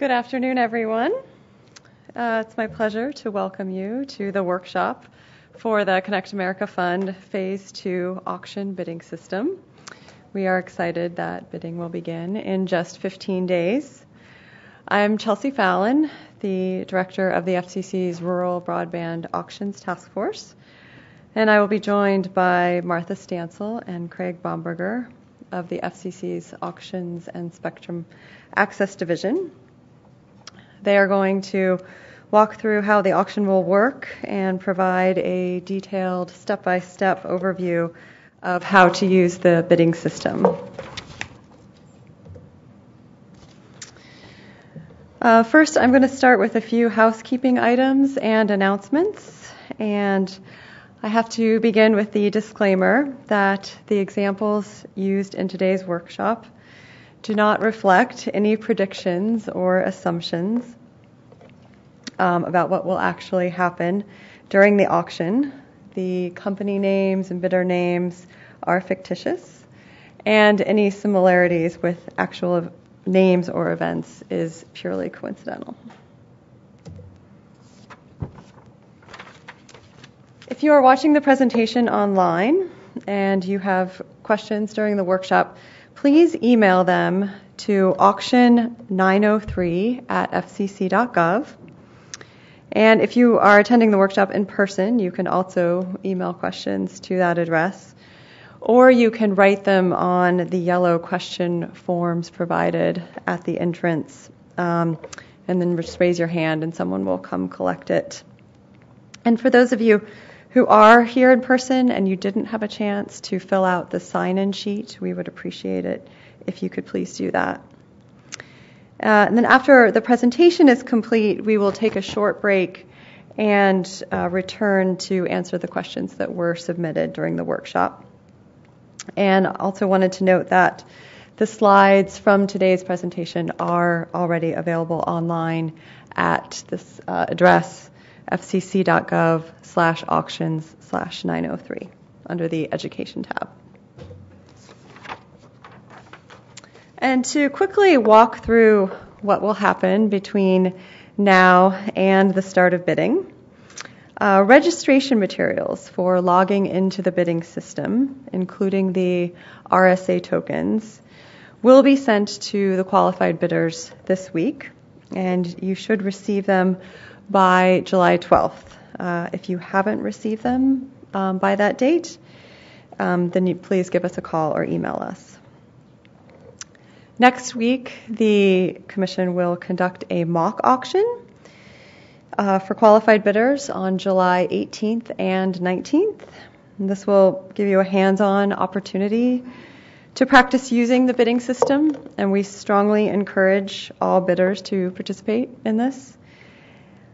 Good afternoon, everyone. It's my pleasure to welcome you to the workshop for the Connect America Fund Phase 2 auction bidding system. We are excited that bidding will begin in just 15 days. I'm Chelsea Fallon, the Director of the FCC's Rural Broadband Auctions Task Force, and I will be joined by Martha Stansel and Craig Bomberger of the FCC's Auctions and Spectrum Access Division. They are going to walk through how the auction will work and provide a detailed step-by-step overview of how to use the bidding system. First, I'm going to start with a few housekeeping items and announcements, and I have to begin with the disclaimer that the examples used in today's workshop do not reflect any predictions or assumptions about what will actually happen during the auction. The company names and bidder names are fictitious, and any similarities with actual names or events is purely coincidental. If you are watching the presentation online and you have questions during the workshop, please email them to auction903@fcc.gov. And if you are attending the workshop in person, you can also email questions to that address, or you can write them on the yellow question forms provided at the entrance, and then just raise your hand and someone will come collect it. And for those of you who are here in person and you didn't have a chance to fill out the sign-in sheet, we would appreciate it if you could please do that. And then after the presentation is complete, we will take a short break and return to answer the questions that were submitted during the workshop. And also wanted to note that the slides from today's presentation are already available online at this address, fcc.gov/auctions/903 under the Education tab. And to quickly walk through what will happen between now and the start of bidding, registration materials for logging into the bidding system, including the RSA tokens, will be sent to the qualified bidders this week, and you should receive them by July 12th. If you haven't received them by that date, then you please give us a call or email us. Next week, the Commission will conduct a mock auction for qualified bidders on July 18th and 19th. And this will give you a hands-on opportunity to practice using the bidding system, and we strongly encourage all bidders to participate in this.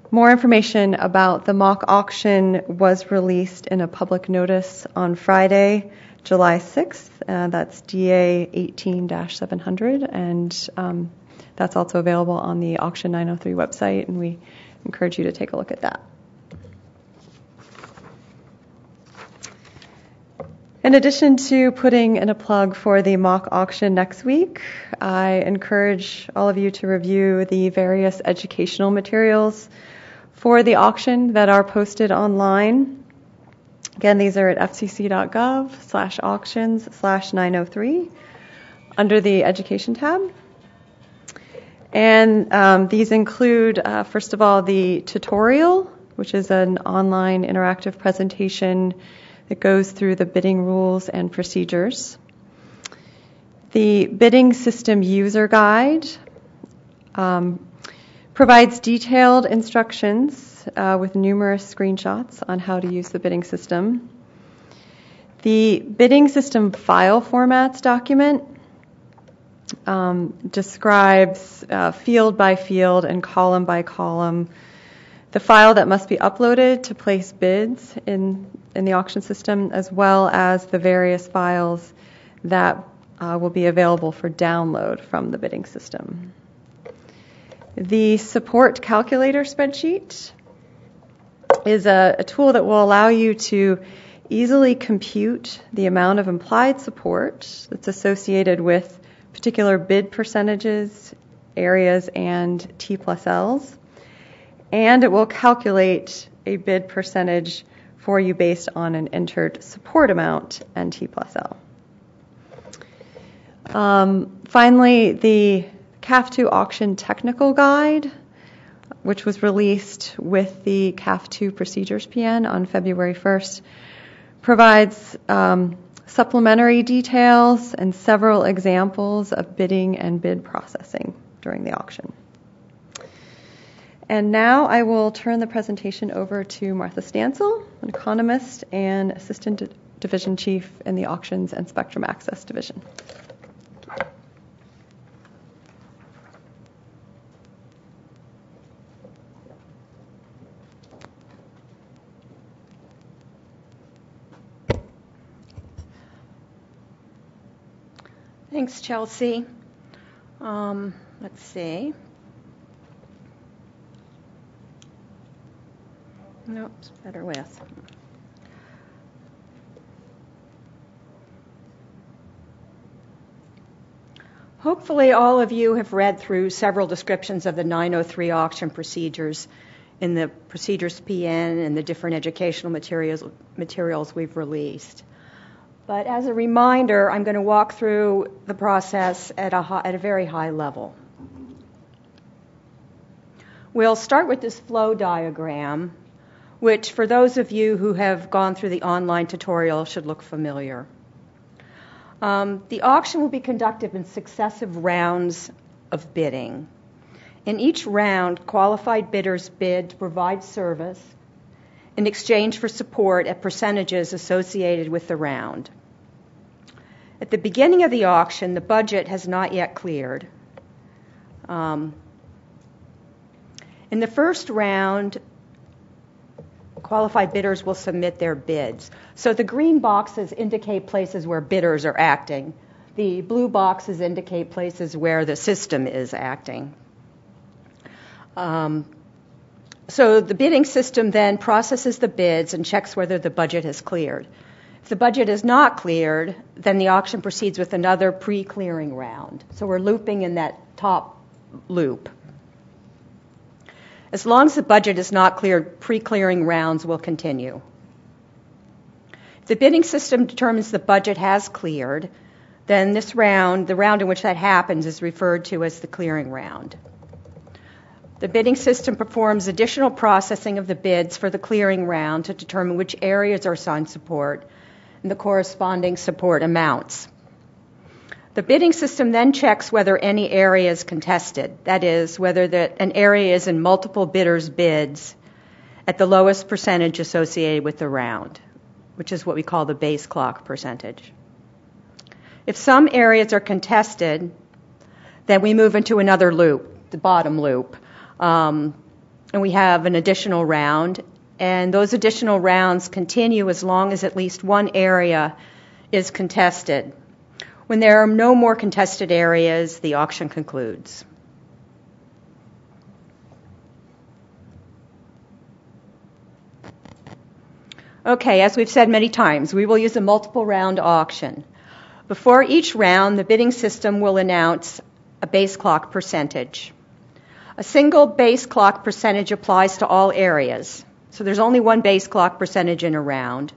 More information about the mock auction was released in a public notice on Friday, July 6th. That's DA 18-700, and that's also available on the Auction 903 website, and we encourage you to take a look at that. In addition to putting in a plug for the mock auction next week, I encourage all of you to review the various educational materials for the auction that are posted online. Again, these are at fcc.gov/auctions/903 under the Education tab. And these include, first of all, the tutorial, which is an online interactive presentation that goes through the bidding rules and procedures. The bidding system user guide provides detailed instructions with numerous screenshots on how to use the bidding system. The bidding system file formats document describes field by field and column by column the file that must be uploaded to place bids in the auction system, as well as the various files that will be available for download from the bidding system. The support calculator spreadsheet is a tool that will allow you to easily compute the amount of implied support that's associated with particular bid percentages areas and T plus Ls. And it will calculate a bid percentage for you based on an entered support amount and T plus L. Finally, the CAF2 auction technical guide, which was released with the CAF2 procedures PN on February 1st, provides supplementary details and several examples of bidding and bid processing during the auction. And now I will turn the presentation over to Martha Stansel, an economist and assistant division chief in the Auctions and Spectrum Access Division. Thanks, Chelsea. Let's see. No, it's better with. Hopefully all of you have read through several descriptions of the 903 auction procedures in the Procedures PN and the different educational materials we've released. But as a reminder, I'm going to walk through the process at a very high level. We'll start with this flow diagram, which for those of you who have gone through the online tutorial should look familiar. The auction will be conducted in successive rounds of bidding. In each round, qualified bidders bid to provide service in exchange for support at percentages associated with the round. At the beginning of the auction, the budget has not yet cleared. In the first round, qualified bidders will submit their bids. So the green boxes indicate places where bidders are acting. The blue boxes indicate places where the system is acting. So the bidding system then processes the bids and checks whether the budget has cleared. If the budget is not cleared, then the auction proceeds with another pre-clearing round. So we're looping in that top loop. As long as the budget is not cleared, pre-clearing rounds will continue. If the bidding system determines the budget has cleared, then this round, the round in which that happens, is referred to as the clearing round. The bidding system performs additional processing of the bids for the clearing round to determine which areas are assigned support and the corresponding support amounts. The bidding system then checks whether any area is contested, that is, whether an area is in multiple bidders' bids at the lowest percentage associated with the round, which is what we call the base clock percentage. If some areas are contested, then we move into another loop, the bottom loop. And we have an additional round, and those additional rounds continue as long as at least one area is contested. When there are no more contested areas, the auction concludes. Okay, as we've said many times, we will use a multiple round auction. Before each round, the bidding system will announce a base clock percentage. A single base clock percentage applies to all areas. So there's only one base clock percentage in a round,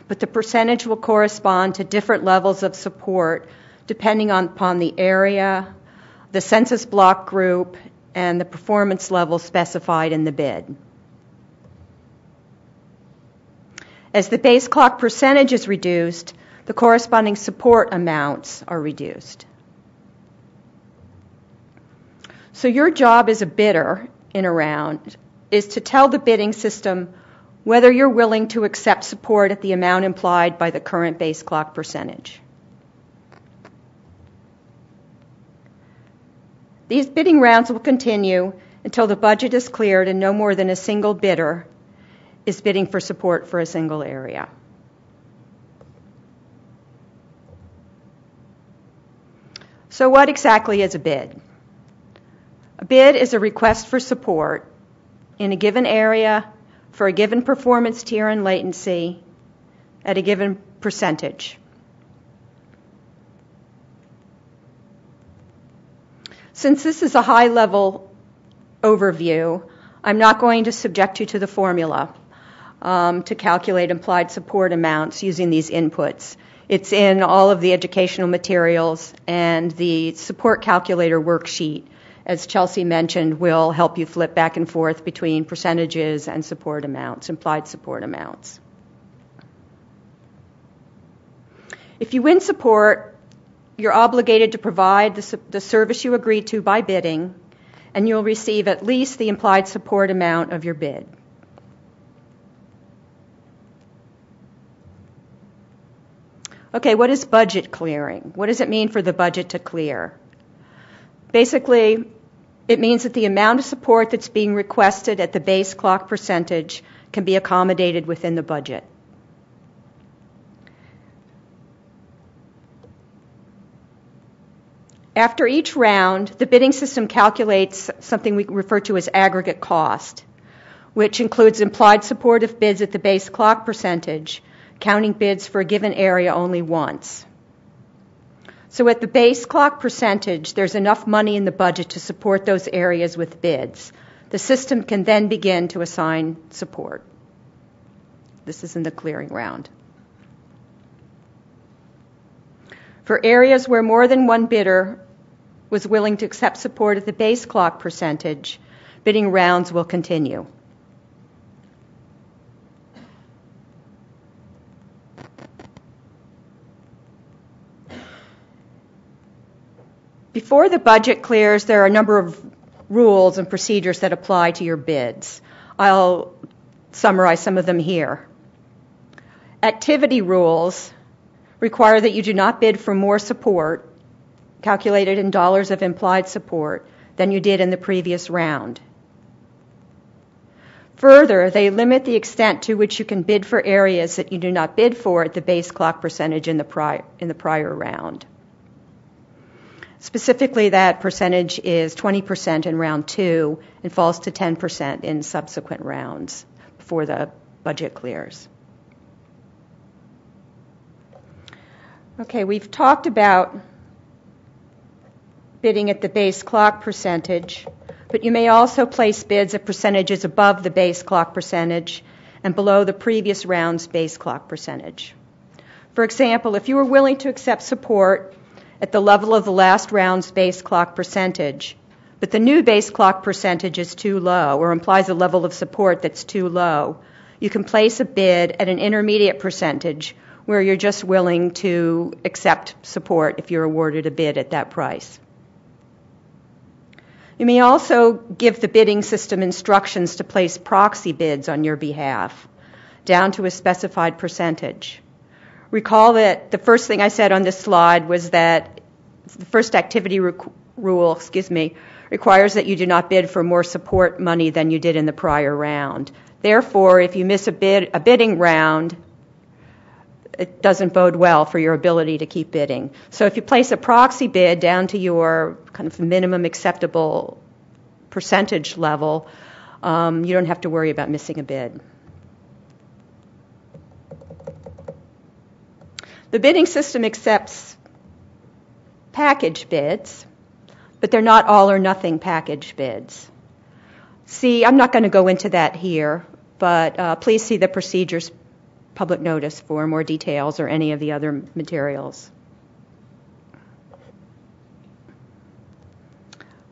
but the percentage will correspond to different levels of support depending upon the area, the census block group, and the performance level specified in the bid. As the base clock percentage is reduced, the corresponding support amounts are reduced. So your job as a bidder in a round is to tell the bidding system whether you're willing to accept support at the amount implied by the current base clock percentage. These bidding rounds will continue until the budget is cleared and no more than a single bidder is bidding for support for a single area. So what exactly is a bid? A bid is a request for support in a given area for a given performance tier and latency at a given percentage. Since this is a high-level overview, I'm not going to subject you to the formula to calculate implied support amounts using these inputs. It's in all of the educational materials, and the support calculator worksheet, as Chelsea mentioned, will help you flip back and forth between percentages and support amounts, implied support amounts. If you win support, you're obligated to provide the service you agreed to by bidding, and you'll receive at least the implied support amount of your bid. Okay, what is budget clearing? What does it mean for the budget to clear? Basically, it means that the amount of support that's being requested at the base clock percentage can be accommodated within the budget. After each round, the bidding system calculates something we refer to as aggregate cost, which includes implied support of bids at the base clock percentage, counting bids for a given area only once. So at the base clock percentage, there's enough money in the budget to support those areas with bids. The system can then begin to assign support. This is in the clearing round. For areas where more than one bidder was willing to accept support at the base clock percentage, bidding rounds will continue. Before the budget clears, there are a number of rules and procedures that apply to your bids. I'll summarize some of them here. Activity rules require that you do not bid for more support, calculated in dollars of implied support, than you did in the previous round. Further, they limit the extent to which you can bid for areas that you do not bid for at the base clock percentage in the prior round. Specifically, that percentage is 20% in round 2 and falls to 10% in subsequent rounds before the budget clears. Okay, we've talked about bidding at the base clock percentage, but you may also place bids at percentages above the base clock percentage and below the previous round's base clock percentage. For example, if you were willing to accept support at the level of the last round's base clock percentage, but the new base clock percentage is too low or implies a level of support that's too low, you can place a bid at an intermediate percentage where you're just willing to accept support if you're awarded a bid at that price. You may also give the bidding system instructions to place proxy bids on your behalf, down to a specified percentage. Recall that the first thing I said on this slide was that the first activity rule requires that you do not bid for more support money than you did in the prior round. Therefore, if you miss a bidding round, it doesn't bode well for your ability to keep bidding. So if you place a proxy bid down to your kind of minimum acceptable percentage level, you don't have to worry about missing a bid. The bidding system accepts package bids, but they're not all or nothing package bids. See, I'm not going to go into that here, but please see the procedures public notice for more details or any of the other materials.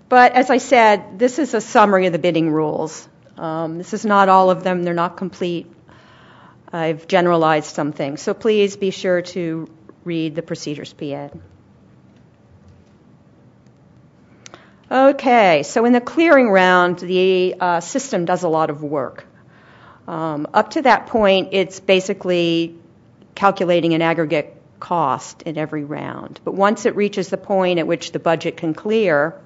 But as I said, this is a summary of the bidding rules. This is not all of them. They're not complete. I've generalized some things. So please be sure to read the procedures PN. Okay, so in the clearing round, the system does a lot of work. Up to that point, it's basically calculating an aggregate cost in every round. But once it reaches the point at which the budget can clear,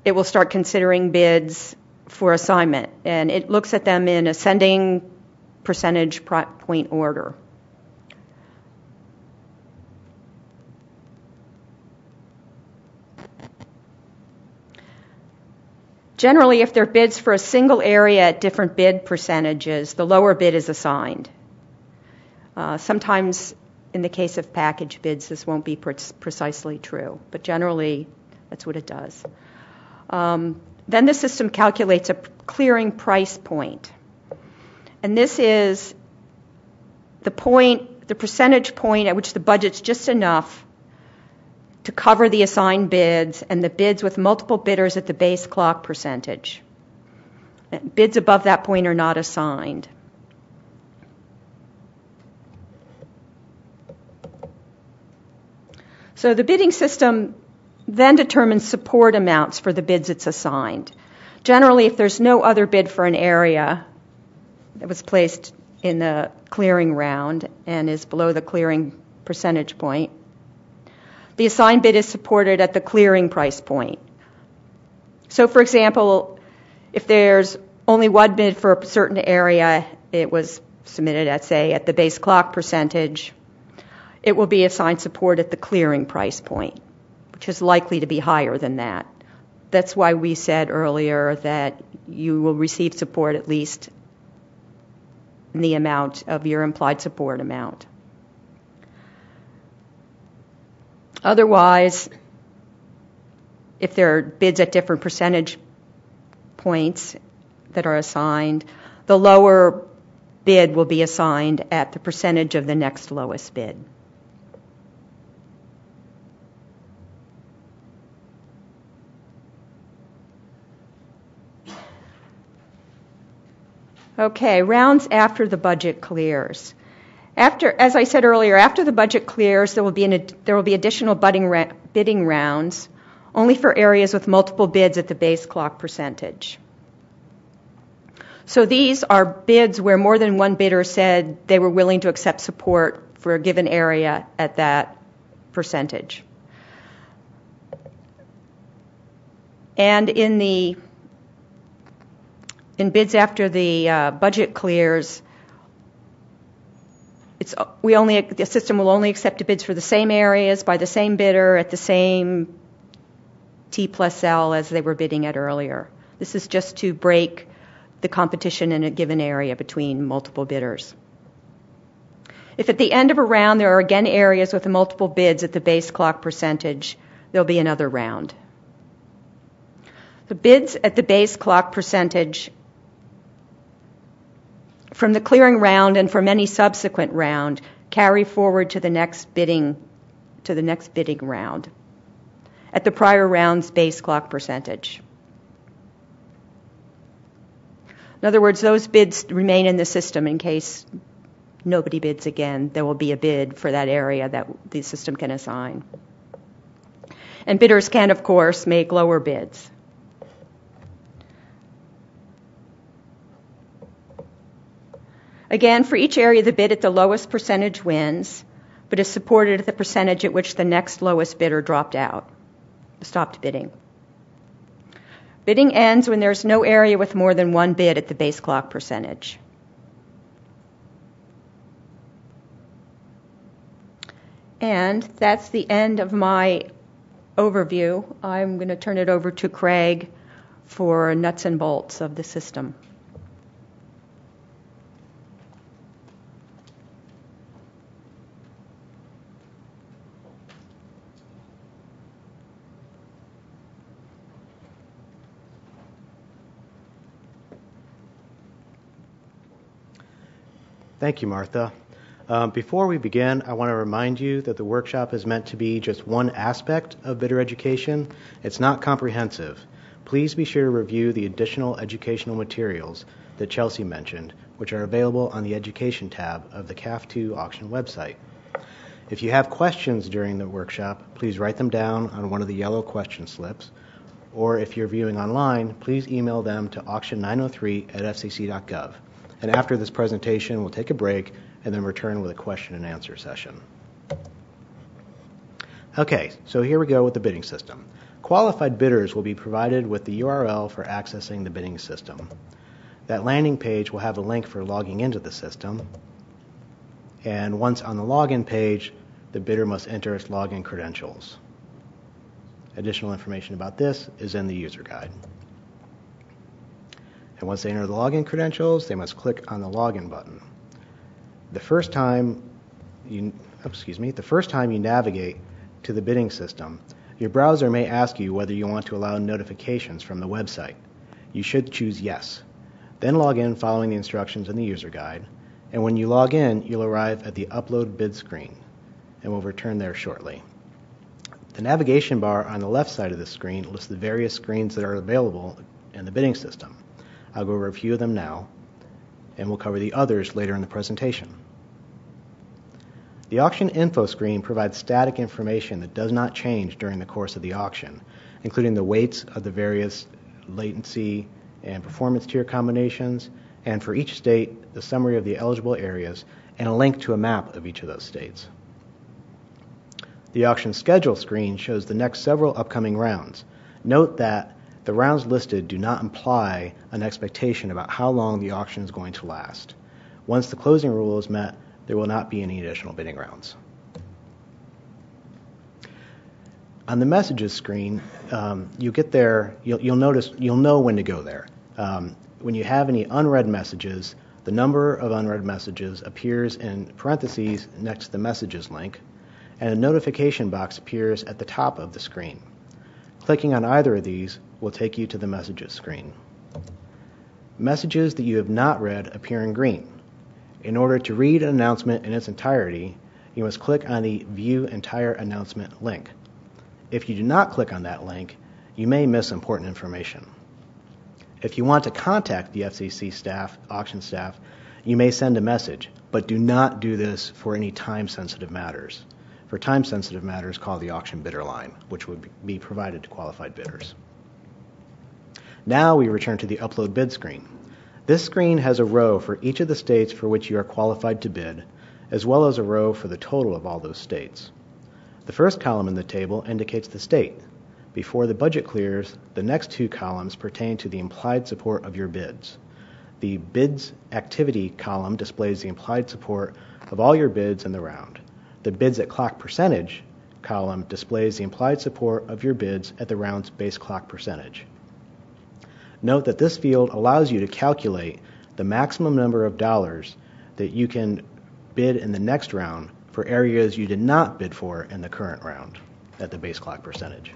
it will start considering bids for assignment, and it looks at them in ascending percentage point order. Generally, if there are bids for a single area at different bid percentages, the lower bid is assigned. Sometimes in the case of package bids, this won't be precisely true, but generally that's what it does. Then the system calculates a clearing price point. And this is the percentage point at which the budget's just enough to cover the assigned bids and the bids with multiple bidders at the base clock percentage. Bids above that point are not assigned. So the bidding system then determines support amounts for the bids it's assigned. Generally, if there's no other bid for an area that was placed in the clearing round and is below the clearing percentage point, the assigned bid is supported at the clearing price point. So, for example, if there's only one bid for a certain area, it was submitted at, say, at the base clock percentage, it will be assigned support at the clearing price point, which is likely to be higher than that. That's why we said earlier that you will receive support at least in the amount of your implied support amount. Otherwise, if there are bids at different percentage points that are assigned, the lower bid will be assigned at the percentage of the next lowest bid. Okay, rounds after the budget clears. As I said earlier, after the budget clears, there will be additional bidding rounds, only for areas with multiple bids at the base clock percentage. So these are bids where more than one bidder said they were willing to accept support for a given area at that percentage. And in bids after the budget clears, the system will only accept bids for the same areas by the same bidder at the same T plus L as they were bidding at earlier. This is just to break the competition in a given area between multiple bidders. If at the end of a round there are again areas with multiple bids at the base clock percentage, there'll be another round. The bids at the base clock percentage from the clearing round and from any subsequent round carry forward to the next bidding round at the prior round's base clock percentage. In other words, those bids remain in the system in case nobody bids again. There will be a bid for that area that the system can assign. And bidders can, of course, make lower bids. Again, for each area, the bid at the lowest percentage wins, but is supported at the percentage at which the next lowest bidder stopped bidding. Bidding ends when there's no area with more than one bid at the base clock percentage. And that's the end of my overview. I'm going to turn it over to Craig for nuts and bolts of the system. Thank you, Martha. Before we begin, I want to remind you that the workshop is meant to be just one aspect of bidder education. It's not comprehensive. Please be sure to review the additional educational materials that Chelsea mentioned, which are available on the Education tab of the CAF 2 auction website. If you have questions during the workshop, please write them down on one of the yellow question slips, or if you're viewing online, please email them to auction903@fcc.gov. And after this presentation, we'll take a break and then return with a question and answer session. Okay, so here we go with the bidding system. Qualified bidders will be provided with the URL for accessing the bidding system. That landing page will have a link for logging into the system. And once on the login page, the bidder must enter its login credentials. Additional information about this is in the user guide. And once they enter the login credentials, they must click on the login button. The first time the first time you navigate to the bidding system, your browser may ask you whether you want to allow notifications from the website. You should choose yes. Then log in following the instructions in the user guide, and when you log in, you'll arrive at the Upload Bid screen, and we'll return there shortly. The navigation bar on the left side of the screen lists the various screens that are available in the bidding system. I'll go over a few of them now, and we'll cover the others later in the presentation. The auction info screen provides static information that does not change during the course of the auction, including the weights of the various latency and performance tier combinations, and for each state, the summary of the eligible areas and a link to a map of each of those states. The auction schedule screen shows the next several upcoming rounds. Note that the rounds listed do not imply an expectation about how long the auction is going to last. Once the closing rule is met, there will not be any additional bidding rounds. On the messages screen, you get there, you'll know when to go there. When you have any unread messages, the number of unread messages appears in parentheses next to the messages link, and a notification box appears at the top of the screen. Clicking on either of these will take you to the messages screen. Messages that you have not read appear in green. In order to read an announcement in its entirety, you must click on the View Entire Announcement link. If you do not click on that link, you may miss important information. If you want to contact the FCC staff, auction staff, you may send a message, but do not do this for any time-sensitive matters. For time-sensitive matters, call the auction bidder line, which would be provided to qualified bidders. Now we return to the Upload Bid screen. This screen has a row for each of the states for which you are qualified to bid, as well as a row for the total of all those states. The first column in the table indicates the state. Before the budget clears, the next two columns pertain to the implied support of your bids. The Bids Activity column displays the implied support of all your bids in the round. The Bids at Clock Percentage column displays the implied support of your bids at the round's base clock percentage. Note that this field allows you to calculate the maximum number of dollars that you can bid in the next round for areas you did not bid for in the current round at the base clock percentage.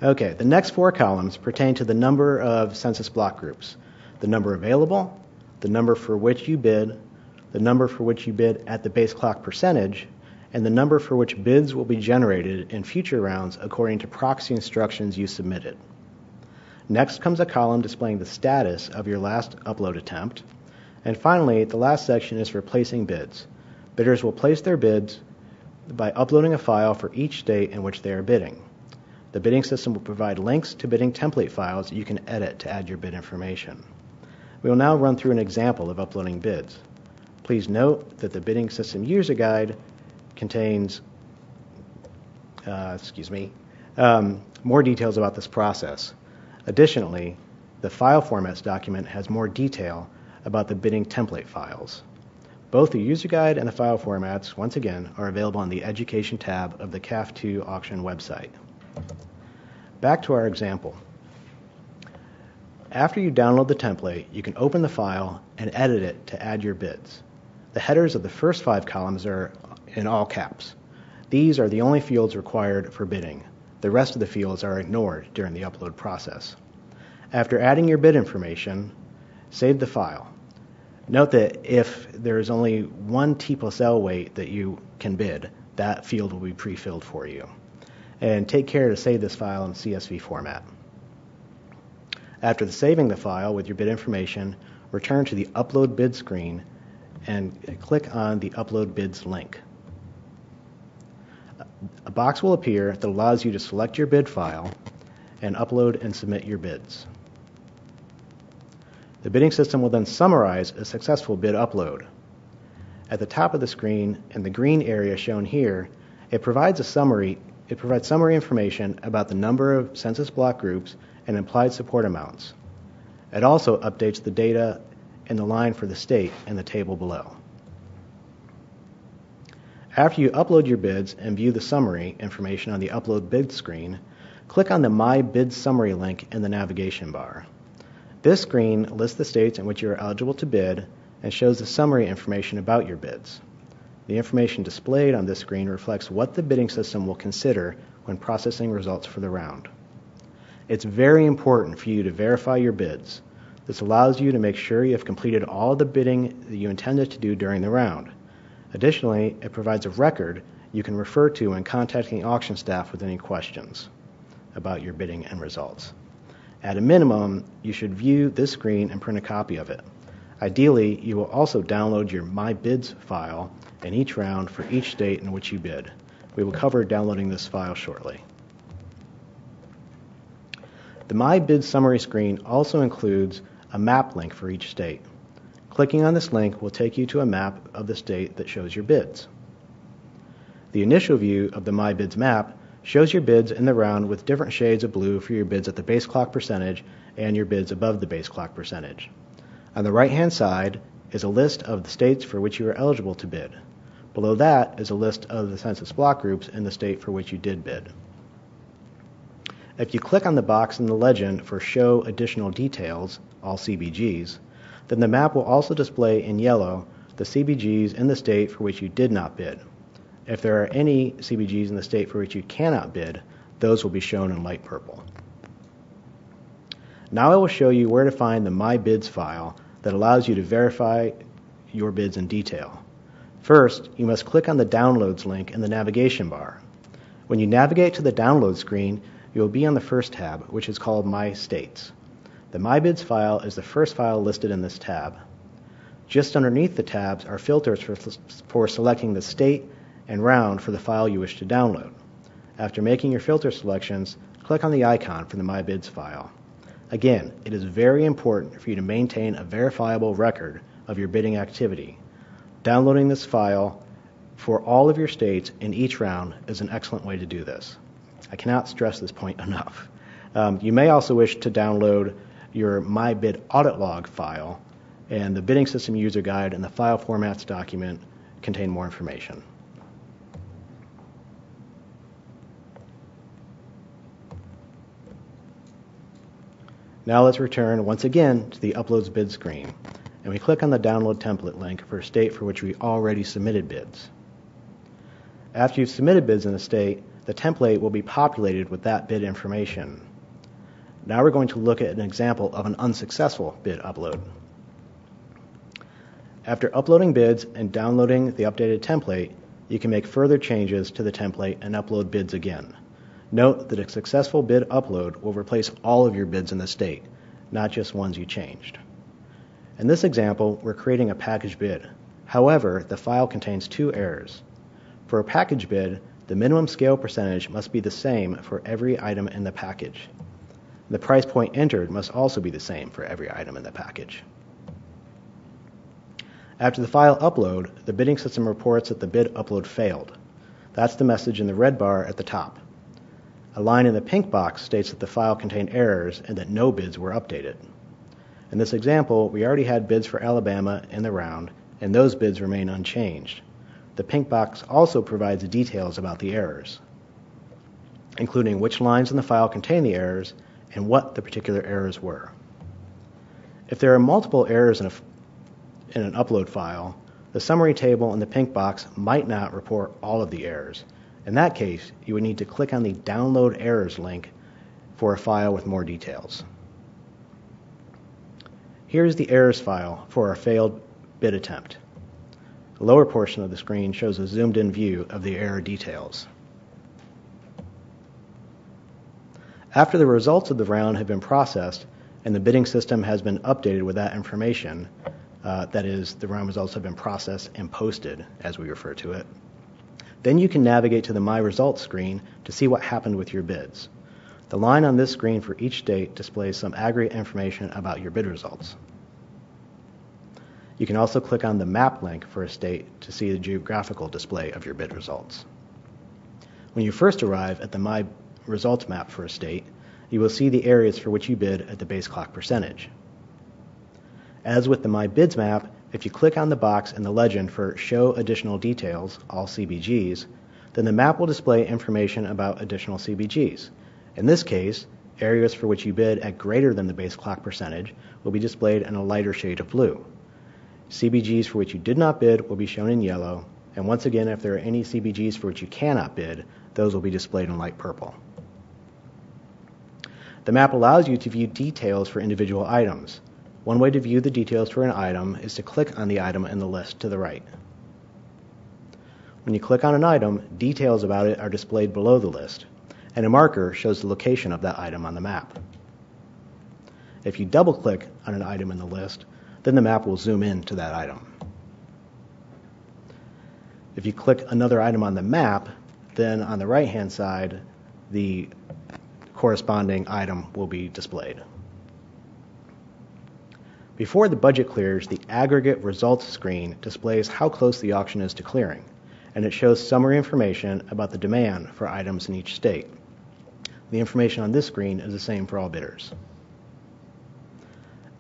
Okay, the next four columns pertain to the number of census block groups, the number available, the number for which you bid, the number for which you bid at the base clock percentage, and the number for which bids will be generated in future rounds according to proxy instructions you submitted. Next comes a column displaying the status of your last upload attempt. And finally, the last section is for placing bids. Bidders will place their bids by uploading a file for each state in which they are bidding. The bidding system will provide links to bidding template files that you can edit to add your bid information. We will now run through an example of uploading bids. Please note that the bidding system user guide contains more details about this process. Additionally, the file formats document has more detail about the bidding template files. Both the user guide and the file formats, once again, are available on the Education tab of the CAF 2 auction website. Back to our example. After you download the template, you can open the file and edit it to add your bids. The headers of the first 5 columns are in all caps. These are the only fields required for bidding. The rest of the fields are ignored during the upload process. After adding your bid information, save the file. Note that if there is only one T plus L weight that you can bid, that field will be pre-filled for you. And take care to save this file in CSV format. After saving the file with your bid information, return to the Upload Bid screen and click on the Upload Bids link. A box will appear that allows you to select your bid file and upload and submit your bids. The bidding system will then summarize a successful bid upload. At the top of the screen, in the green area shown here, it provides summary information about the number of census block groups and implied support amounts. It also updates the data in the line for the state in the table below. After you upload your bids and view the summary information on the Upload Bid screen, click on the My Bid Summary link in the navigation bar. This screen lists the states in which you are eligible to bid and shows the summary information about your bids. The information displayed on this screen reflects what the bidding system will consider when processing results for the round. It's very important for you to verify your bids. This allows you to make sure you have completed all the bidding that you intended to do during the round. Additionally, it provides a record you can refer to when contacting auction staff with any questions about your bidding and results. At a minimum, you should view this screen and print a copy of it. Ideally, you will also download your My Bids file in each round for each state in which you bid. We will cover downloading this file shortly. The My Bid Summary screen also includes a map link for each state. Clicking on this link will take you to a map of the state that shows your bids. The initial view of the My Bids map shows your bids in the round with different shades of blue for your bids at the base clock percentage and your bids above the base clock percentage. On the right-hand side is a list of the states for which you are eligible to bid. Below that is a list of the census block groups in the state for which you did bid. If you click on the box in the legend for Show Additional Details, all CBGs, then the map will also display in yellow the CBGs in the state for which you did not bid. If there are any CBGs in the state for which you cannot bid, those will be shown in light purple. Now I will show you where to find the My Bids file that allows you to verify your bids in detail. First, you must click on the Downloads link in the navigation bar. When you navigate to the Download screen, you will be on the first tab, which is called My States. The My Bids file is the first file listed in this tab. Just underneath the tabs are filters for selecting the state and round for the file you wish to download. After making your filter selections, click on the icon for the My Bids file. Again, it is very important for you to maintain a verifiable record of your bidding activity. Downloading this file for all of your states in each round is an excellent way to do this. I cannot stress this point enough. You may also wish to download your My Bid Audit Log file, and the Bidding System User Guide and the File Formats document contain more information. Now let's return once again to the Uploads Bid screen, and we click on the Download Template link for a state for which we already submitted bids. After you've submitted bids in a state, the template will be populated with that bid information. Now we're going to look at an example of an unsuccessful bid upload. After uploading bids and downloading the updated template, you can make further changes to the template and upload bids again. Note that a successful bid upload will replace all of your bids in the state, not just ones you changed. In this example, we're creating a package bid. However, the file contains two errors. For a package bid, the minimum scale percentage must be the same for every item in the package. The price point entered must also be the same for every item in the package. After the file upload, the bidding system reports that the bid upload failed. That's the message in the red bar at the top. A line in the pink box states that the file contained errors and that no bids were updated. In this example, we already had bids for Alabama in the round, and those bids remain unchanged. The pink box also provides details about the errors, including which lines in the file contain the errors and what the particular errors were. If there are multiple errors in an upload file, the summary table in the pink box might not report all of the errors. In that case, you would need to click on the Download Errors link for a file with more details. Here is the errors file for our failed bid attempt. The lower portion of the screen shows a zoomed-in view of the error details. After the results of the round have been processed and the bidding system has been updated with that information, that is, the round results have been processed and posted, as we refer to it, then you can navigate to the My Results screen to see what happened with your bids. The line on this screen for each state displays some aggregate information about your bid results. You can also click on the Map link for a state to see the geographical display of your bid results. When you first arrive at the My Results map for a state, you will see the areas for which you bid at the base clock percentage. As with the My Bids map, if you click on the box in the legend for Show Additional Details, all CBGs, then the map will display information about additional CBGs. In this case, areas for which you bid at greater than the base clock percentage will be displayed in a lighter shade of blue. CBGs for which you did not bid will be shown in yellow, and once again, if there are any CBGs for which you cannot bid, those will be displayed in light purple. The map allows you to view details for individual items. One way to view the details for an item is to click on the item in the list to the right. When you click on an item, details about it are displayed below the list, and a marker shows the location of that item on the map. If you double-click on an item in the list, then the map will zoom in to that item. If you click another item on the map, then on the right-hand side, the corresponding item will be displayed. Before the budget clears, the aggregate results screen displays how close the auction is to clearing, and it shows summary information about the demand for items in each state. The information on this screen is the same for all bidders.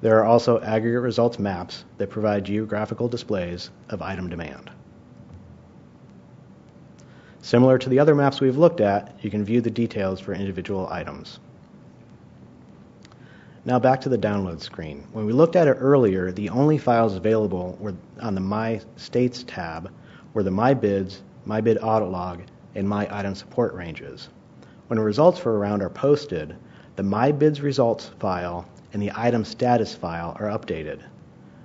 There are also aggregate results maps that provide geographical displays of item demand. Similar to the other maps we've looked at, you can view the details for individual items. Now back to the download screen. When we looked at it earlier, the only files available were on the My States tab were the My Bids, My Bid Audit Log, and My Item Support ranges. When results for a round are posted, the My Bids results file and the item status file are updated.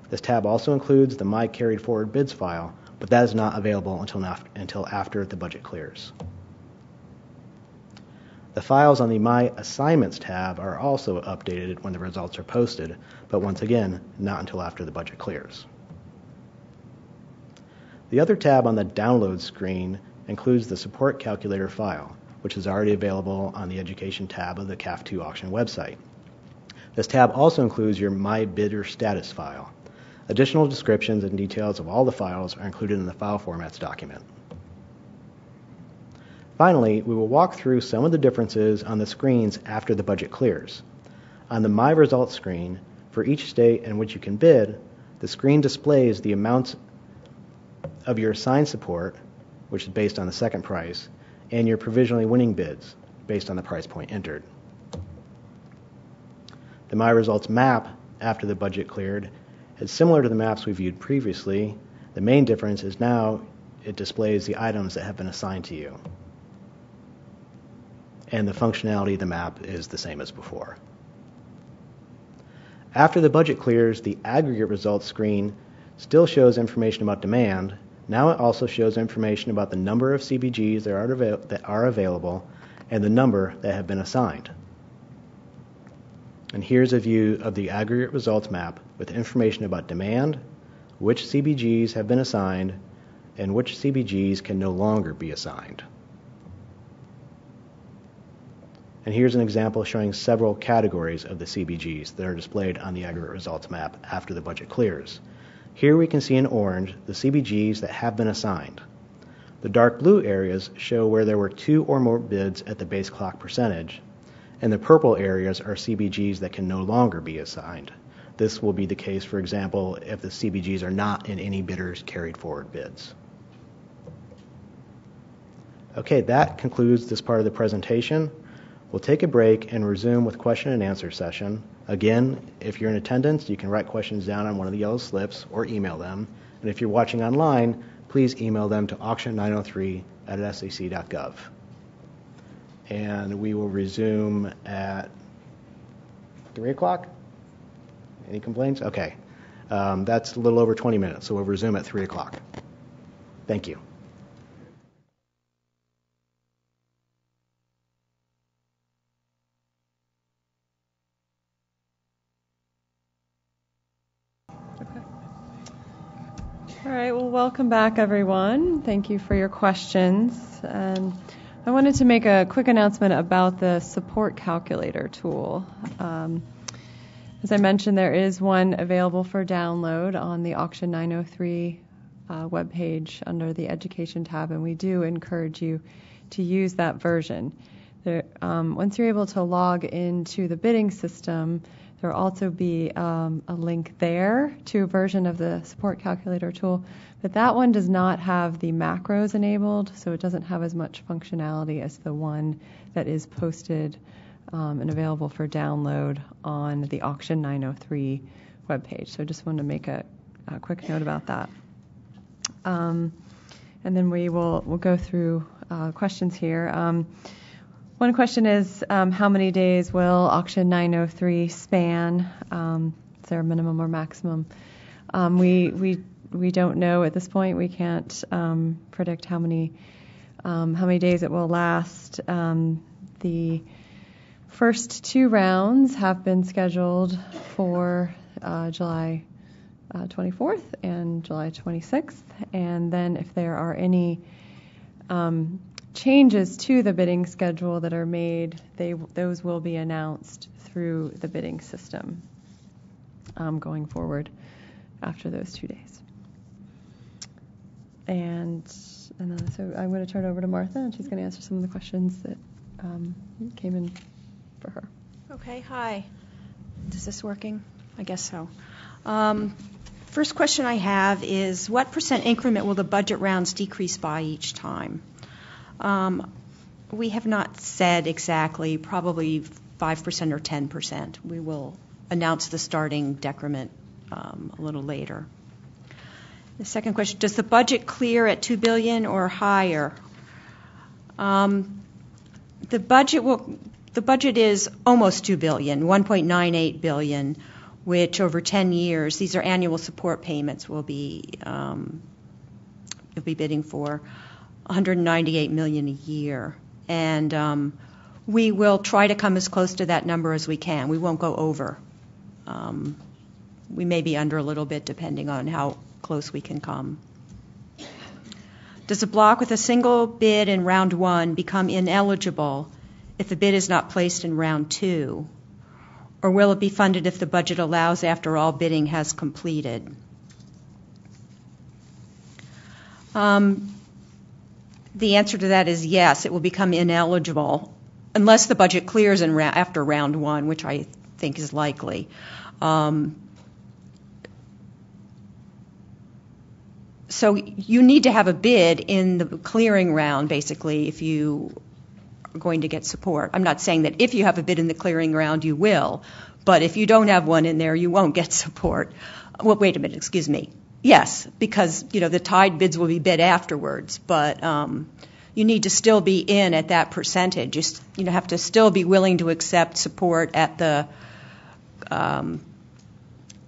This tab also includes the My Carried Forward Bids file, but that is not available until after the budget clears. The files on the My Assignments tab are also updated when the results are posted, but once again, not until after the budget clears. The other tab on the download screen includes the support calculator file, which is already available on the Education tab of the CAF 2 auction website. This tab also includes your My Bidder Status file. Additional descriptions and details of all the files are included in the File Formats document. Finally, we will walk through some of the differences on the screens after the budget clears. On the My Results screen, for each state in which you can bid, the screen displays the amounts of your assigned support, which is based on the second price, and your provisionally winning bids, based on the price point entered. The My Results map after the budget cleared is similar to the maps we viewed previously. The main difference is now it displays the items that have been assigned to you. And the functionality of the map is the same as before. After the budget clears, the aggregate results screen still shows information about demand. Now it also shows information about the number of CBGs that are available and the number that have been assigned. And here's a view of the aggregate results map with information about demand, which CBGs have been assigned, and which CBGs can no longer be assigned. And here's an example showing several categories of the CBGs that are displayed on the aggregate results map after the budget clears. Here we can see in orange the CBGs that have been assigned. The dark blue areas show where there were 2 or more bids at the base clock percentage, and the purple areas are CBGs that can no longer be assigned. This will be the case, for example, if the CBGs are not in any bidder's carried forward bids. Okay, that concludes this part of the presentation. We'll take a break and resume with question and answer session. Again, if you're in attendance, you can write questions down on one of the yellow slips or email them. And if you're watching online, please email them to auction903@sac.gov. And we will resume at 3 o'clock. Any complaints? Okay. That's a little over 20 minutes, so we'll resume at 3 o'clock. Thank you. All right, well, welcome back, everyone. Thank you for your questions. I wanted to make a quick announcement about the support calculator tool. As I mentioned, there is one available for download on the Auction 903 webpage under the Education tab, and we do encourage you to use that version. Once you're able to log into the bidding system, There will also be a link there to a version of the support calculator tool, but that one does not have the macros enabled, so it doesn't have as much functionality as the one that is posted and available for download on the Auction 903 webpage. So just wanted to make a quick note about that. And then we'll go through questions here. One question is, how many days will Auction 903 span? Is there a minimum or maximum? We don't know at this point. We can't predict how many days it will last. The first 2 rounds have been scheduled for July 24th and July 26th, and then if there are any changes to the bidding schedule that are made, those will be announced through the bidding system going forward after those 2 days. And so I'm going to turn it over to Martha, and she's going to answer some of the questions that came in for her. Okay, hi. Is this working? I guess so. First question I have is, what % increment will the budget rounds decrease by each time? We have not said exactly, probably 5% or 10%. We will announce the starting decrement a little later. The second question, does the budget clear at $2 billion or higher? The budget is almost $2 billion, $1.98 billion, which over 10 years, these are annual support payments we'll be bidding for, $198 million a year. And we will try to come as close to that number as we can. We won't go over. We may be under a little bit depending on how close we can come. Does a block with a single bid in round 1 become ineligible if the bid is not placed in round 2? Or will it be funded if the budget allows after all bidding has completed? The answer to that is yes, it will become ineligible unless the budget clears after round 1, which I think is likely. So you need to have a bid in the clearing round, basically, if you are going to get support. I'm not saying that if you have a bid in the clearing round, you will, but if you don't have one in there, you won't get support. Well, wait a minute, excuse me. Yes, because the tied bids will be bid afterwards, but you need to still be in at that percentage. You have to still be willing to accept support at the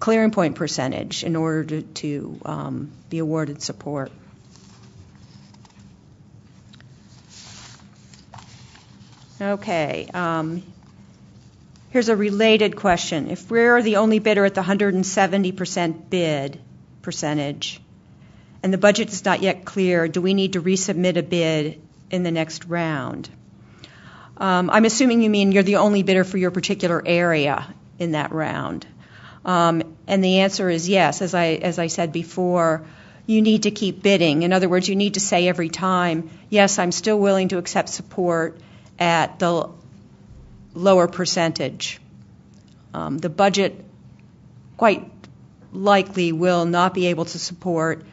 clearing point percentage in order to be awarded support. Okay. Here's a related question. If we're the only bidder at the 170% bid percentage and the budget is not yet clear, do we need to resubmit a bid in the next round? I'm assuming you mean you're the only bidder for your particular area in that round. And the answer is yes. As I said before, you need to keep bidding. In other words, you need to say every time, yes, I'm still willing to accept support at the lower percentage. The budget quite likely will not be able to support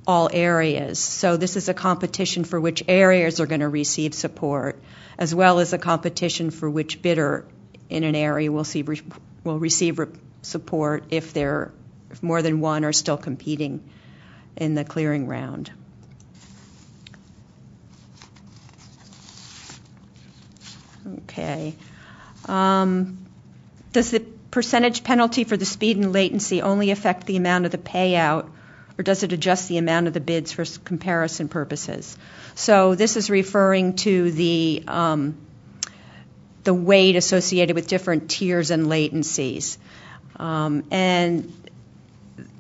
all areas. So this is a competition for which areas are going to receive support, as well as a competition for which bidder in an area will receive support if more than one are still competing in the clearing round. Okay. Does the percentage penalty for the speed and latency only affect the amount of the payout, or does it adjust the amount of the bids for comparison purposes? So this is referring to the weight associated with different tiers and latencies. And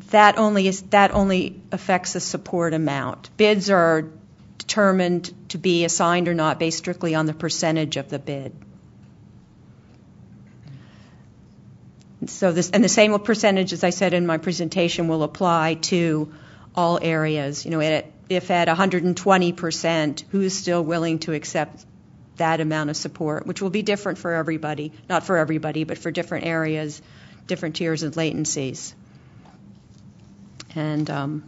that only affects the support amount. Bids are determined to be assigned or not based strictly on the percentage of the bid. So the same percentage, as I said in my presentation, will apply to all areas. If at 120%, who's still willing to accept that amount of support, which will be different for everybody, not for everybody, but for different areas, different tiers and latencies. And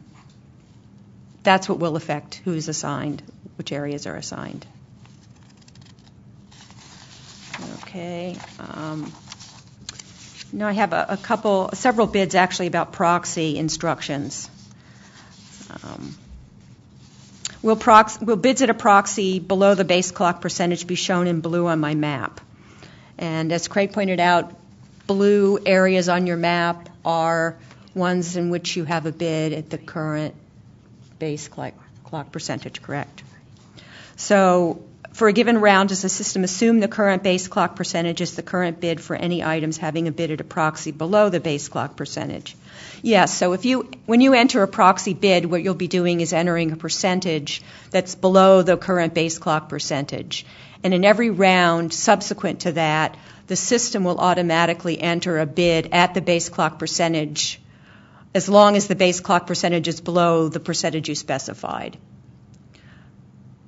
that's what will affect who's assigned, which areas are assigned. Okay. Now I have several bids actually about proxy instructions. Will bids at a proxy below the base clock percentage be shown in blue on my map? And as Craig pointed out, blue areas on your map are ones in which you have a bid at the current base clock percentage, correct? So for a given round, does the system assume the current base clock percentage is the current bid for any items having a bid at a proxy below the base clock percentage? Yes, so when you enter a proxy bid, what you'll be doing is entering a percentage that's below the current base clock percentage. And in every round subsequent to that, the system will automatically enter a bid at the base clock percentage as long as the base clock percentage is below the percentage you specified.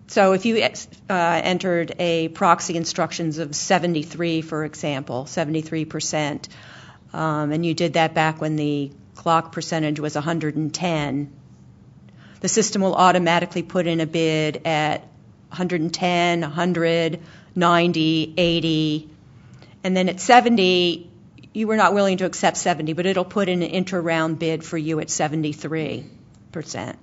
So if you entered a proxy instructions of 73, for example, 73%, and you did that back when the clock percentage was 110, the system will automatically put in a bid at 110, 100, 90, 80, and then at 70, you were not willing to accept 70, but it'll put in an inter-round bid for you at 73%.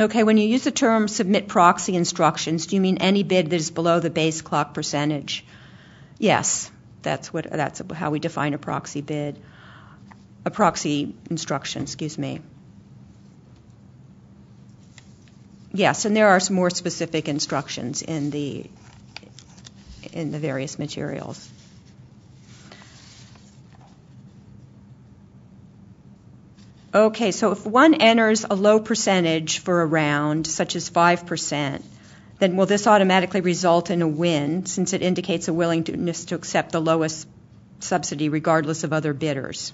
Okay, when you use the term submit proxy instructions, do you mean any bid that is below the base clock percentage? Yes, that's how we define a proxy bid, a proxy instruction, excuse me. Yes, and there are some more specific instructions in the various materials. Okay, so if one enters a low percentage for a round, such as 5%, then will this automatically result in a win, since it indicates a willingness to accept the lowest subsidy regardless of other bidders,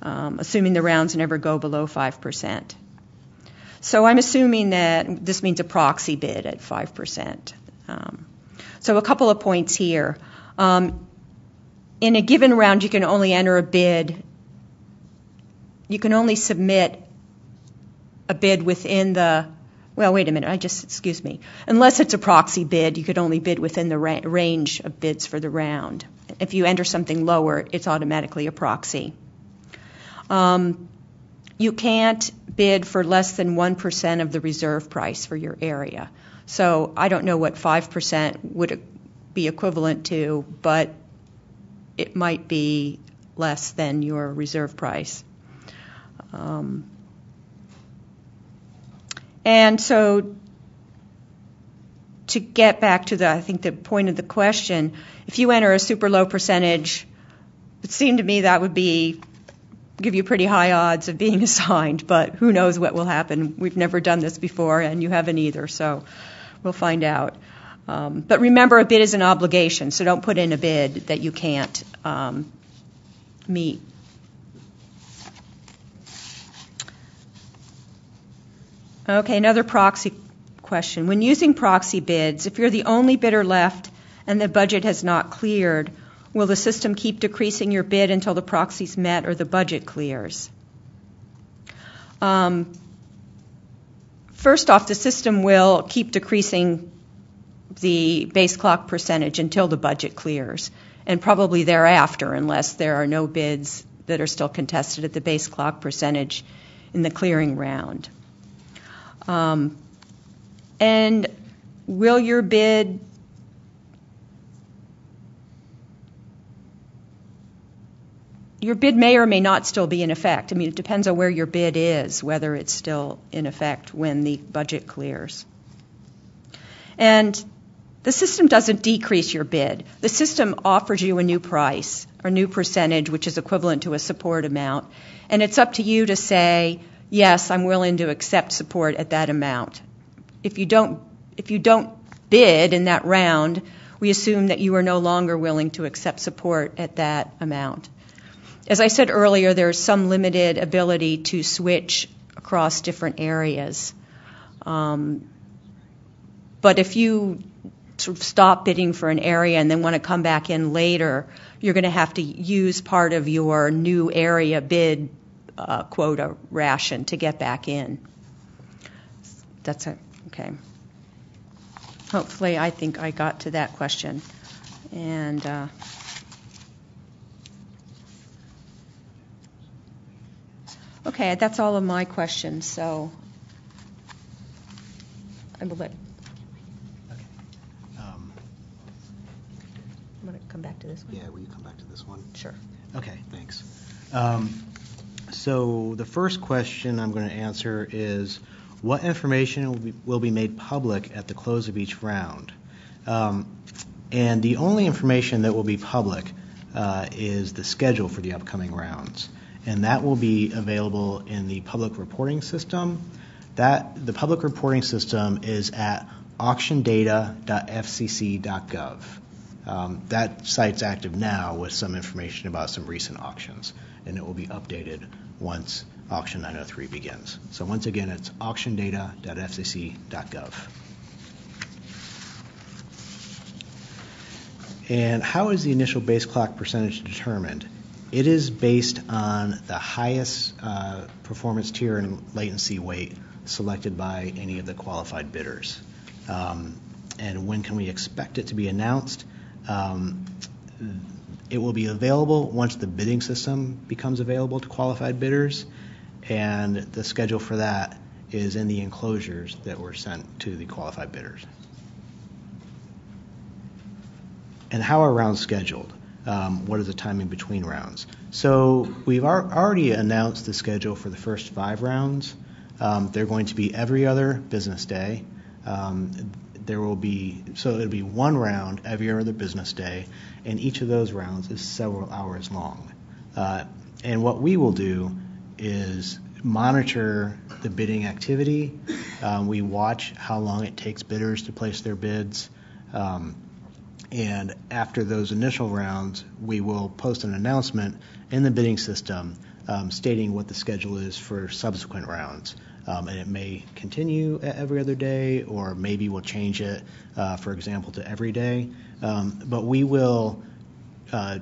assuming the rounds never go below 5%. So I'm assuming that this means a proxy bid at 5%. So a couple of points here. In a given round, you can only enter a bid. You can only submit a bid within the, well, wait a minute, excuse me. Unless it's a proxy bid, you could only bid within the range of bids for the round. If you enter something lower, it's automatically a proxy. You can't bid for less than 1% of the reserve price for your area. So I don't know what 5% would be equivalent to, but it might be less than your reserve price. And so to get back to I think the point of the question, if you enter a super low percentage, it seemed to me that would give you pretty high odds of being assigned, but who knows what will happen. We've never done this before, and you haven't either, so we'll find out. But remember, a bid is an obligation, so don't put in a bid that you can't meet. Okay, another proxy question. When using proxy bids, if you're the only bidder left and the budget has not cleared, will the system keep decreasing your bid until the proxy's met or the budget clears? First off, the system will keep decreasing the base clock percentage until the budget clears, and probably thereafter, unless there are no bids that are still contested at the base clock percentage in the clearing round. And will your bid may or may not still be in effect. I mean, it depends on where your bid is, whether it's still in effect when the budget clears. And the system doesn't decrease your bid. The system offers you a new price, or new percentage, which is equivalent to a support amount. And it's up to you to say, yes, I'm willing to accept support at that amount. If you don't bid in that round, we assume that you are no longer willing to accept support at that amount. As I said earlier, there's some limited ability to switch across different areas. But if you sort of stop bidding for an area and then want to come back in later, you're going to have to use part of your new area bid quota ration to get back in. That's it. Okay. Hopefully, I think I got to that question. And okay, that's all of my questions. So I will let. Okay. I'm going to come back to this one. Yeah, will you come back to this one? Sure. Okay, thanks. So the first question I'm going to answer is, what information will be made public at the close of each round? And the only information that will be public is the schedule for the upcoming rounds. And that will be available in the public reporting system. The public reporting system is at auctiondata.fcc.gov. That site's active now with some information about some recent auctions, and it will be updated once Auction 903 begins. So once again, it's auctiondata.fcc.gov. And how is the initial base clock percentage determined? It is based on the highest performance tier and latency weight selected by any of the qualified bidders. And when can we expect it to be announced? It will be available once the bidding system becomes available to qualified bidders, and the schedule for that is in the enclosures that were sent to the qualified bidders. And how are rounds scheduled? What is the timing between rounds? So we've already announced the schedule for the first 5 rounds. They're going to be every other business day. It'll be one round every other business day, and each of those rounds is several hours long. And what we will do is monitor the bidding activity. We watch how long it takes bidders to place their bids. And after those initial rounds, we will post an announcement in the bidding system stating what the schedule is for subsequent rounds. And it may continue every other day, or maybe we'll change it, for example, to every day. But we will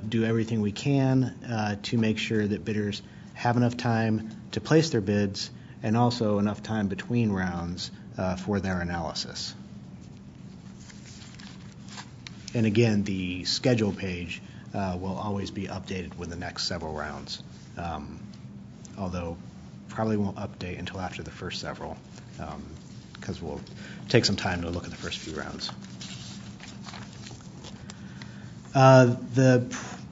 do everything we can to make sure that bidders have enough time to place their bids and also enough time between rounds for their analysis. And again, the schedule page will always be updated with the next several rounds, although probably won't update until after the first several, because we'll take some time to look at the first few rounds. The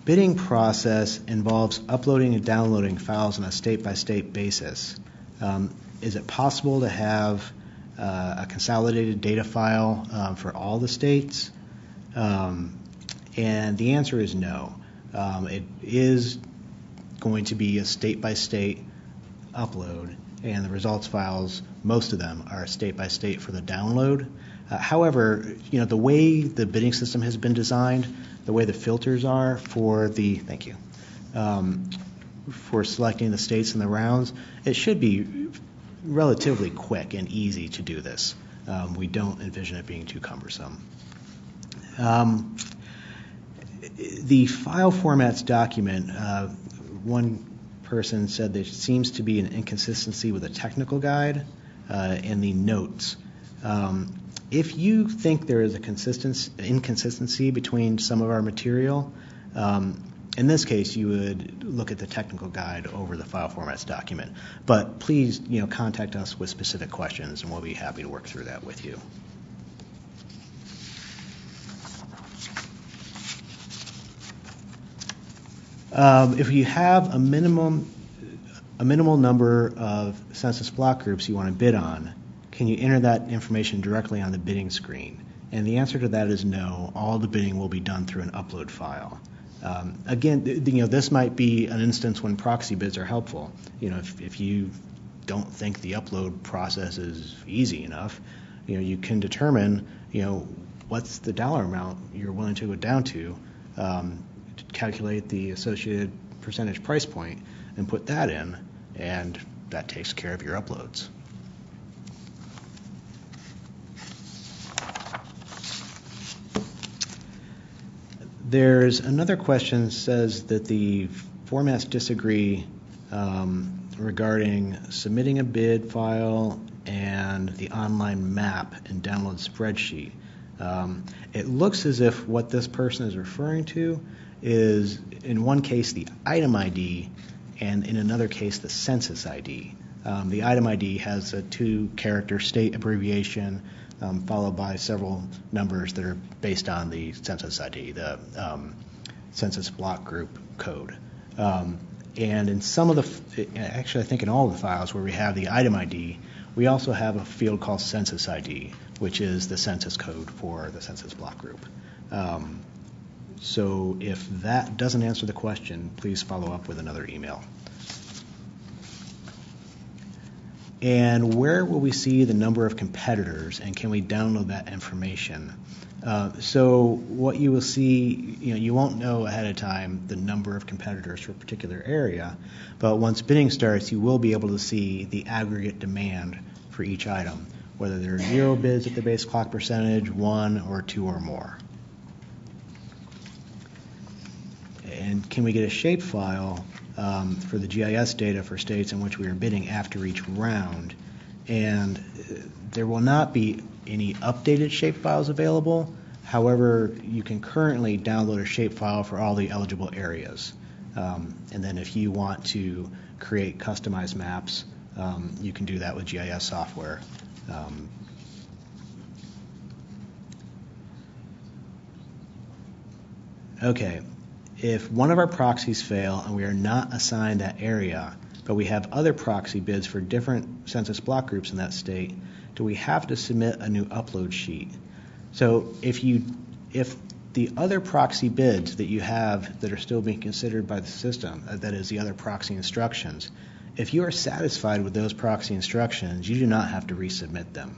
bidding process involves uploading and downloading files on a state-by-state basis. Is it possible to have a consolidated data file for all the states? And the answer is no. It is going to be a state-by-state upload, and the results files, most of them are state-by-state for the download. However, the way the bidding system has been designed, the way the filters are for for selecting the states in the rounds, it should be relatively quick and easy to do this. We don't envision it being too cumbersome. The file formats document, one person said there seems to be an inconsistency with the technical guide and the notes. If you think there is a inconsistency between some of our material, in this case you would look at the technical guide over the file formats document. But please, contact us with specific questions, and we'll be happy to work through that with you. If you have a minimal number of census block groups you want to bid on, can you enter that information directly on the bidding screen? And the answer to that is no. All the bidding will be done through an upload file. Again, this might be an instance when proxy bids are helpful. If you don't think the upload process is easy enough, you can determine, what's the dollar amount you're willing to go down to calculate the associated percentage price point and put that in, and that takes care of your uploads. There's another question says that the formats disagree regarding submitting a bid file and the online map and download spreadsheet. It looks as if what this person is referring to is, in one case, the item ID, and in another case, the census ID. The item ID has a 2-character state abbreviation followed by several numbers that are based on the census ID, the census block group code. And in some of actually I think in all of the files where we have the item ID, we also have a field called census ID, which is the census code for the census block group. So if that doesn't answer the question, please follow up with another email. And where will we see the number of competitors, and can we download that information? So what you will see, you won't know ahead of time the number of competitors for a particular area, but once bidding starts, you will be able to see the aggregate demand for each item, whether there are 0 bids at the base clock percentage, 1 or 2 or more. And can we get a shapefile for the GIS data for states in which we are bidding after each round? And there will not be any updated shapefiles available. However, you can currently download a shapefile for all the eligible areas. And then if you want to create customized maps, you can do that with GIS software. Okay. If one of our proxies fail and we are not assigned that area, but we have other proxy bids for different census block groups in that state, do we have to submit a new upload sheet? So if the other proxy bids that you have that are still being considered by the system, that is the other proxy instructions, if you are satisfied with those proxy instructions, you do not have to resubmit them.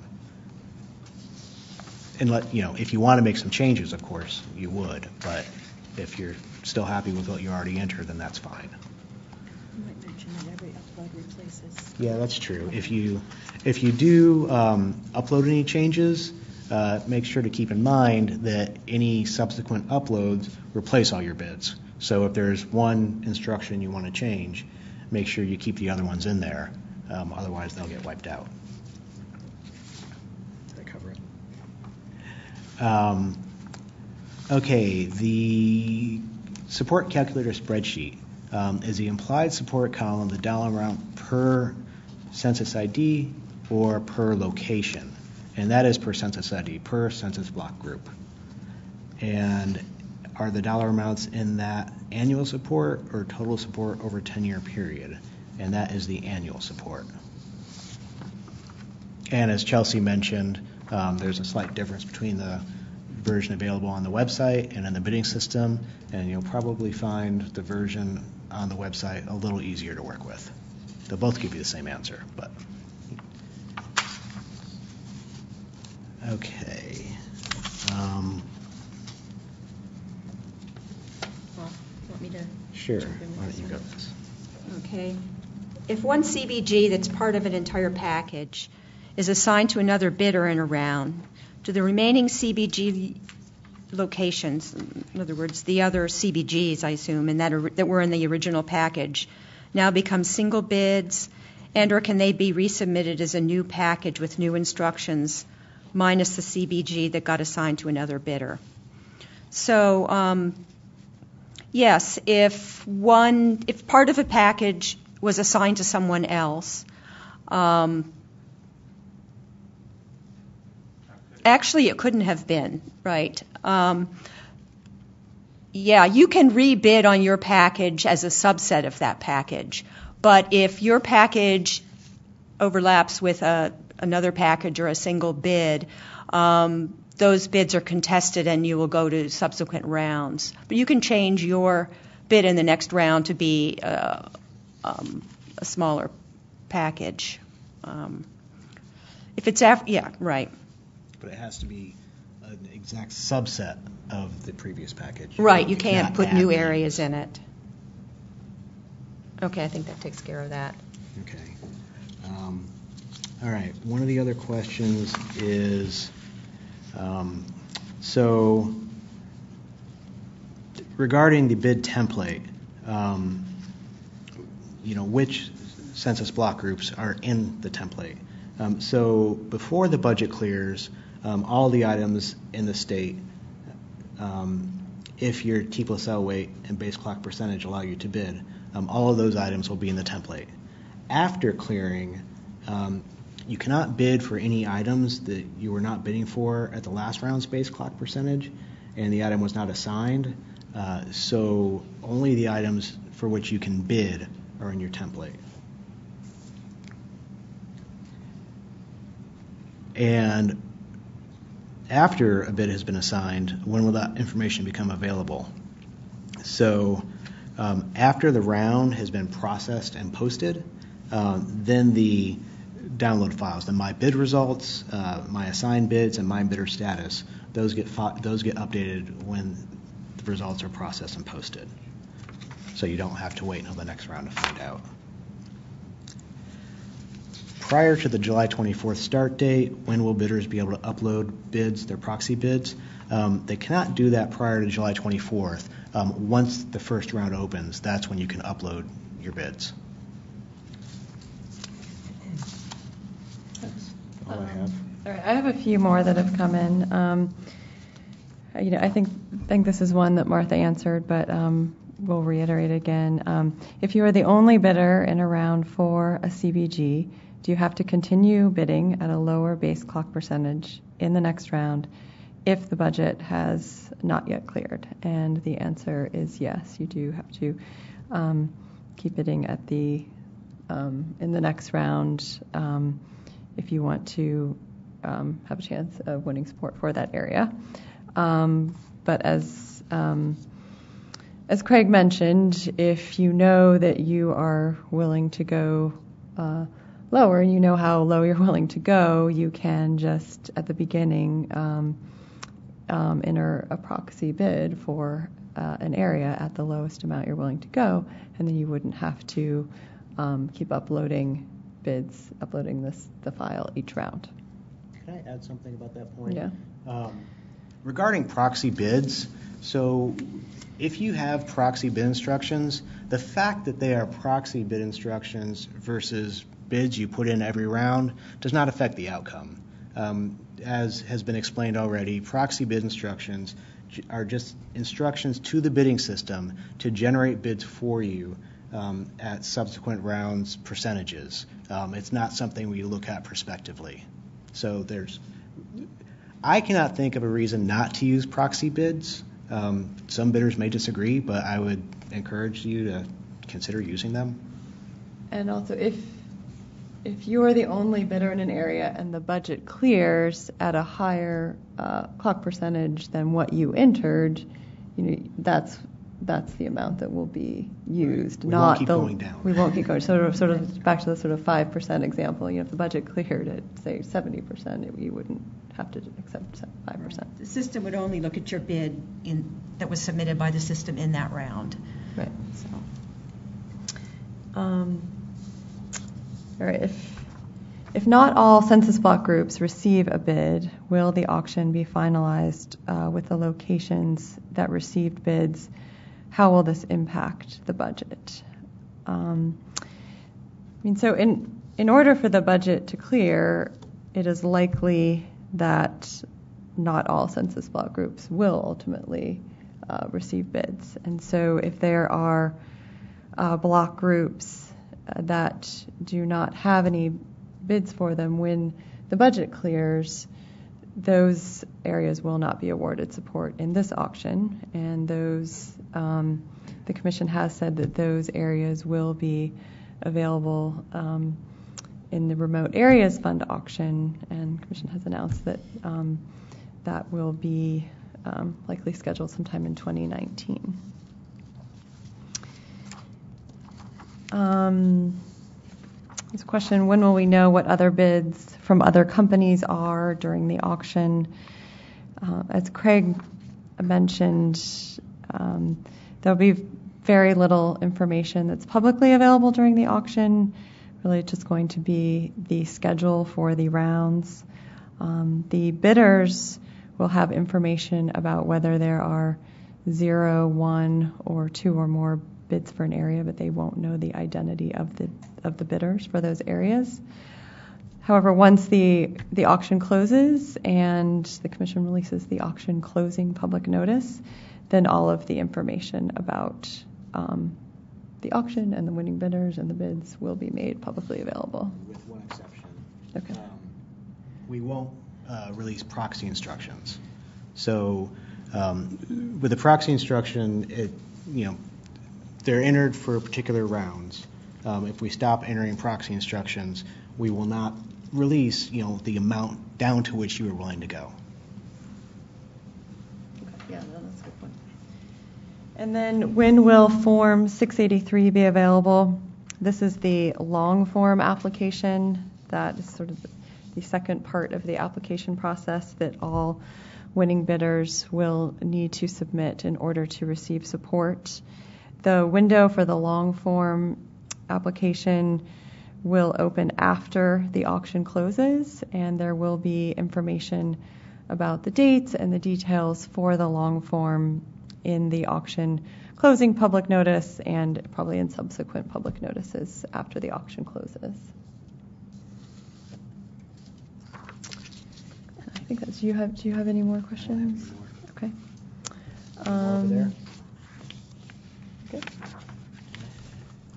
And if you want to make some changes, of course, you would, but if you're still happy with what you already entered, then that's fine. You might mention that every upload replaces. Yeah, that's true. If you do upload any changes, make sure to keep in mind that any subsequent uploads replace all your bids. So if there's one instruction you want to change, make sure you keep the other ones in there. Otherwise, they'll get wiped out. Did I cover it? Okay, the support calculator spreadsheet is the implied support column the dollar amount per census ID or per location, and that is per census ID, per census block group. And are the dollar amounts in that annual support or total support over a 10-year period? And that is the annual support. And as Chelsea mentioned, there's a slight difference between the version available on the website and in the bidding system, and you'll probably find the version on the website a little easier to work with. They'll both give you the same answer, but okay. Want me to? Sure. Why don't you go with this? Okay. If one CBG that's part of an entire package is assigned to another bidder in a round, do the remaining CBG locations, in other words, the other CBGs, I assume, and that were in the original package, now become single bids, and or can they be resubmitted as a new package with new instructions minus the CBG that got assigned to another bidder? So, yes, if part of a package was assigned to someone else, actually, it couldn't have been, right? Yeah, you can rebid on your package as a subset of that package. But if your package overlaps with another package or a single bid, those bids are contested and you will go to subsequent rounds. But you can change your bid in the next round to be a smaller package. If it's yeah, right. But it has to be an exact subset of the previous package. Right, you can't put new areas in it. Okay, I think that takes care of that. Okay. All right, one of the other questions is, so regarding the bid template, which census block groups are in the template. So before the budget clears, all the items in the state, if your T plus L weight and base clock percentage allow you to bid, all of those items will be in the template. After clearing, you cannot bid for any items that you were not bidding for at the last round's base clock percentage, and the item was not assigned. So only the items for which you can bid are in your template. And after a bid has been assigned, when will that information become available? So after the round has been processed and posted, then the download files, the My Bid results, My Assigned Bids, and My Bidder Status, those get updated when the results are processed and posted. So you don't have to wait until the next round to find out. Prior to the July 24th start date, when will bidders be able to upload bids, their proxy bids? They cannot do that prior to July 24th. Once the first round opens, that's when you can upload your bids. That's all I have. All right, I have a few more that have come in. I think this is one that Martha answered, but we'll reiterate again. If you are the only bidder in a round for a CBG, do you have to continue bidding at a lower base clock percentage in the next round if the budget has not yet cleared? And the answer is yes, you do have to keep bidding at in the next round if you want to have a chance of winning support for that area. But as Craig mentioned, if you know that you are willing to go lower and you know how low you're willing to go, you can just at the beginning enter a proxy bid for an area at the lowest amount you're willing to go, and then you wouldn't have to keep uploading bids, uploading the file each round. Can I add something about that point? Yeah. Regarding proxy bids, so if you have proxy bid instructions, the fact that they are proxy bid instructions versus bids you put in every round does not affect the outcome. As has been explained already, proxy bid instructions are just instructions to the bidding system to generate bids for you at subsequent rounds percentages. It's not something we look at prospectively. So I cannot think of a reason not to use proxy bids. Some bidders may disagree, but I would encourage you to consider using them. And also, if you are the only bidder in an area and the budget clears at a higher clock percentage than what you entered, that's the amount that will be used. We won't keep going down. We won't keep going. Sort of back to the sort of 5% example. If the budget cleared at say 70%, you wouldn't have to accept 5%. The system would only look at your bid that was submitted by the system in that round. Right. All right. If not all census block groups receive a bid, will the auction be finalized with the locations that received bids? How will this impact the budget? So in order for the budget to clear, it is likely that not all census block groups will ultimately receive bids. And so if there are block groups that do not have any bids for them when the budget clears, those areas will not be awarded support in this auction, and those the Commission has said that those areas will be available in the Remote Areas Fund auction, and the Commission has announced that that will be likely scheduled sometime in 2019. This question, when will we know what other bids from other companies are during the auction? As Craig mentioned, there'll be very little information that's publicly available during the auction. Really, it's just going to be the schedule for the rounds. The bidders will have information about whether there are 0, 1, or 2 or more bids for an area, but they won't know the identity of the bidders for those areas. However, once the auction closes and the commission releases the auction closing public notice, then all of the information about the auction and the winning bidders and the bids will be made publicly available. With one exception. Okay. We won't release proxy instructions. So with the proxy instruction, they're entered for particular rounds. If we stop entering proxy instructions, we will not release, the amount down to which you are willing to go. Yeah, that's a good point. And then when will Form 683 be available? This is the long form application. That is sort of the second part of the application process that all winning bidders will need to submit in order to receive support. The window for the long form application will open after the auction closes, and there will be information about the dates and the details for the long form in the auction closing public notice and probably in subsequent public notices after the auction closes. I think that's, do you have any more questions? Okay. Over there. Good.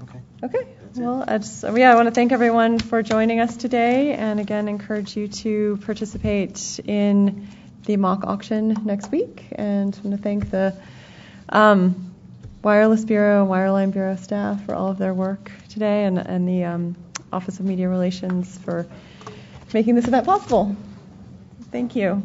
Okay. Okay. Well, I want to thank everyone for joining us today, and again encourage you to participate in the mock auction next week. And I want to thank the Wireless Bureau and Wireline Bureau staff for all of their work today, and the Office of Media Relations for making this event possible. Thank you.